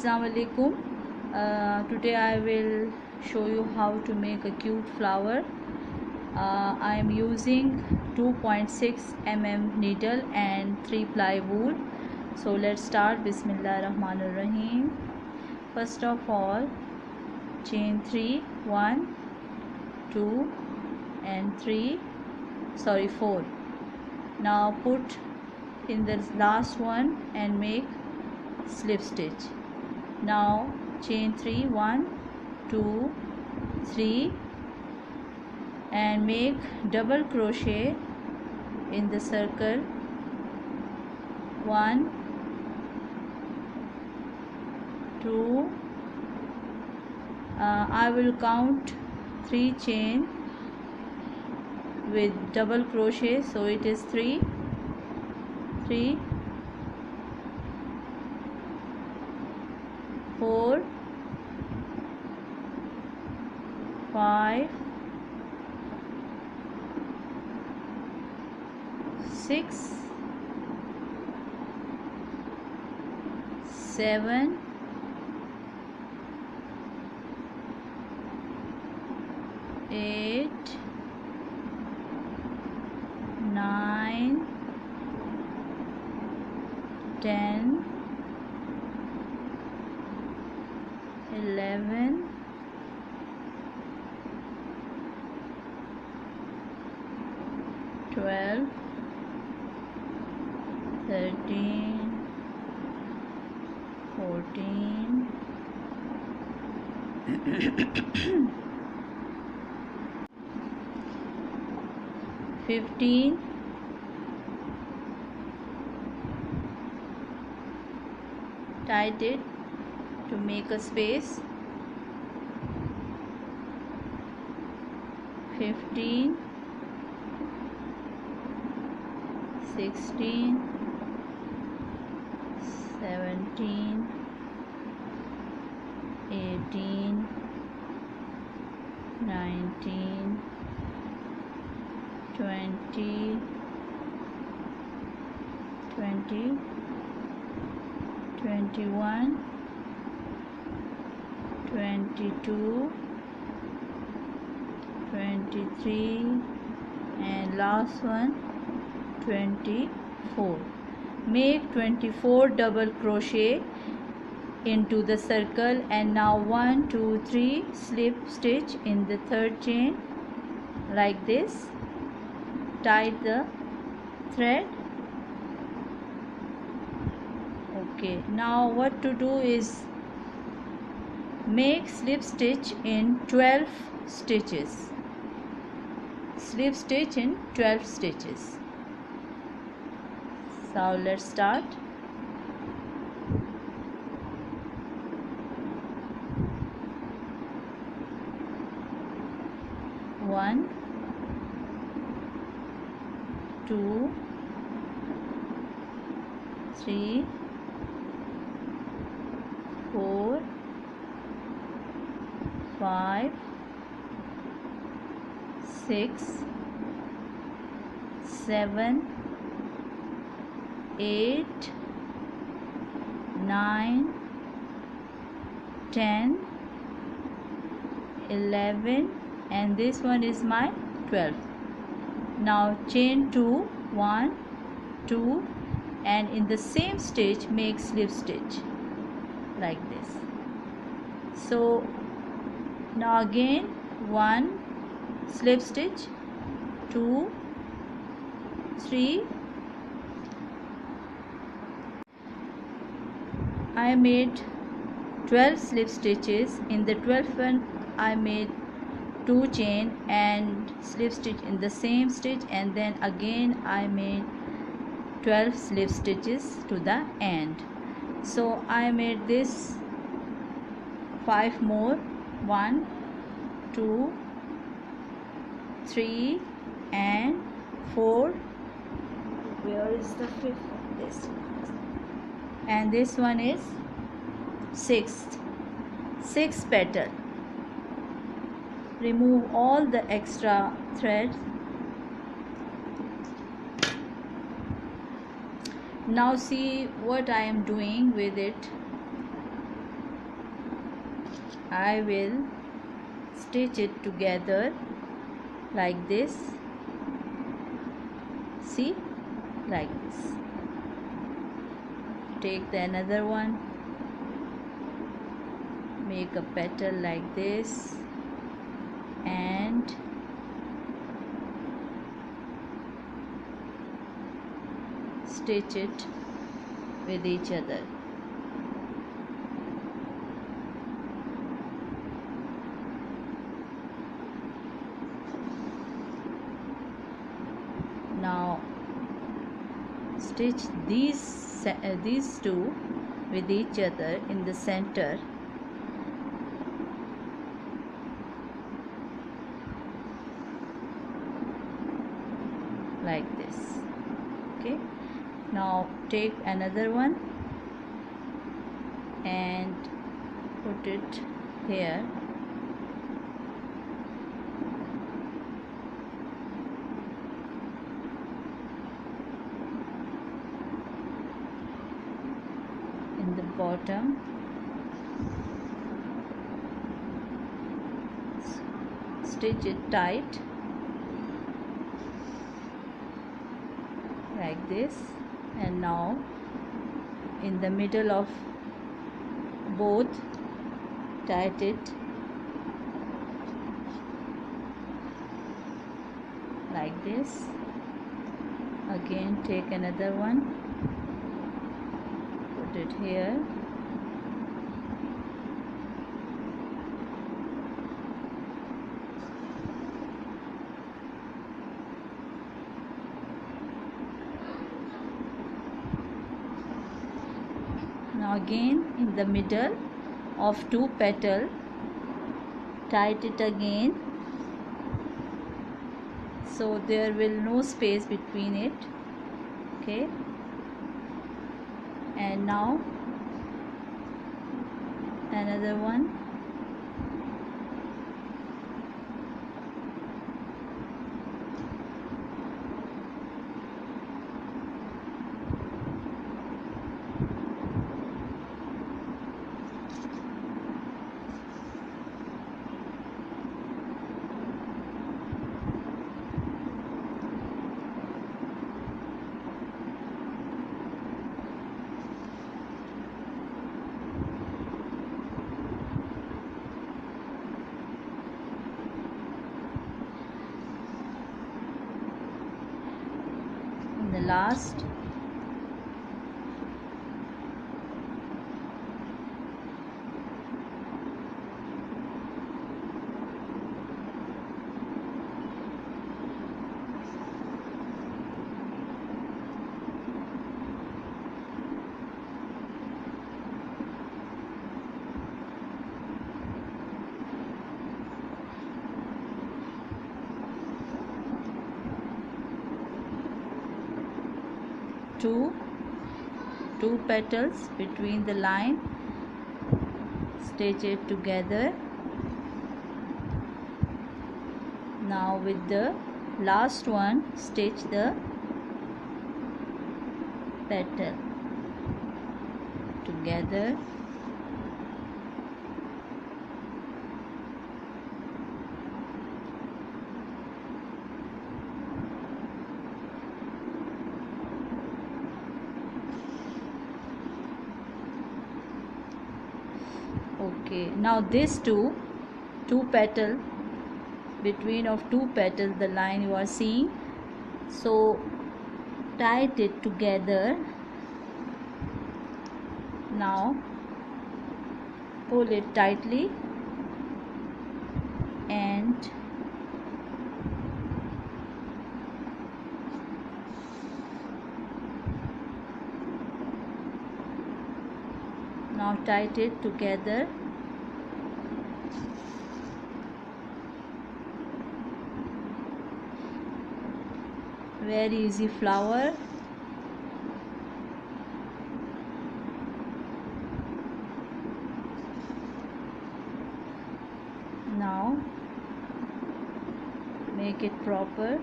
Assalamu alaikum. Today I will show you how to make a cute flower. I am using 2.6 mm needle and 3 ply wool. So let's start. Bismillah Rahmanir Rahim. First of all, chain 3, 1, 2 and 4. Now put in the last one and make slip stitch. Now chain 3, 1, 2, 3 and make double crochet in the circle. 1, 2, I will count 3 chain with double crochet, so it is 3, 4, 5, 6, 7, 8, 9, 10, 11, 12, 13, 14, 15, tight it to make a space. 15, 16, 17, 18, 19, 20, 21, 22, 23 and last one 24. Make 24 double crochet into the circle and now 1, 2, 3 slip stitch in the third chain like this. Tie the thread. Okay, now what to do is make slip stitch in 12 stitches. Slip stitch in 12 stitches. So let's start. One, 2, 3, 4, 5, 6, 7, 8, 9, 10, 11 and this one is my 12th. Now chain 2, 1, 2 and in the same stitch make slip stitch like this. So now again 1 slip stitch, 2, 3, I made 12 slip stitches. In the 12th one I made 2 chain and slip stitch in the same stitch and then again I made 12 slip stitches to the end. So I made this 5 more, 1, 2, 3 and 4. Where is the 5th? This one. And this one is 6th petal. Remove all the extra threads. Now see what I am doing with it. I will stitch it together like this. See, like this. Take the another one, make a petal like this, and stitch it with each other. Now stitch these two with each other in the center. Like this. Okay, now take another one and put it here. In the bottom. Stitch it tight like this, and now in the middle of both tight it like this. Again take another one, put it here. Now again in the middle of two petals, tight it again, so there will no space between it. Okay, and now another one. The last. Two petals between the line, stitch it together. Now with the last one, stitch the petal together. Okay, now this two petal, between of two petals the line you are seeing, so tight it together. Now pull it tightly and now tight it together. Very easy flower. Now make it proper.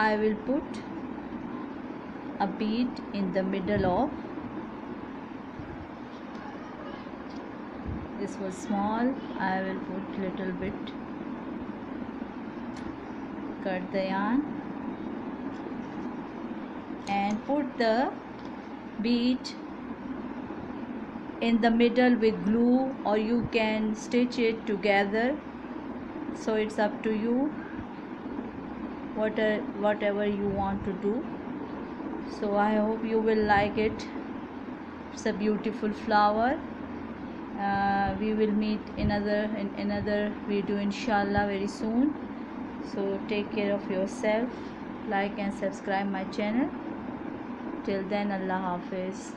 I will put a bead in the middle of. This was small, I will put little bit. Cut the yarn and put the bead in the middle with glue, or you can stitch it together, so it's up to you, whatever you want to do. So I hope you will like it. It's a beautiful flower. We will meet in another video inshallah very soon. So take care of yourself, like and subscribe my channel. Till then, Allah Hafiz.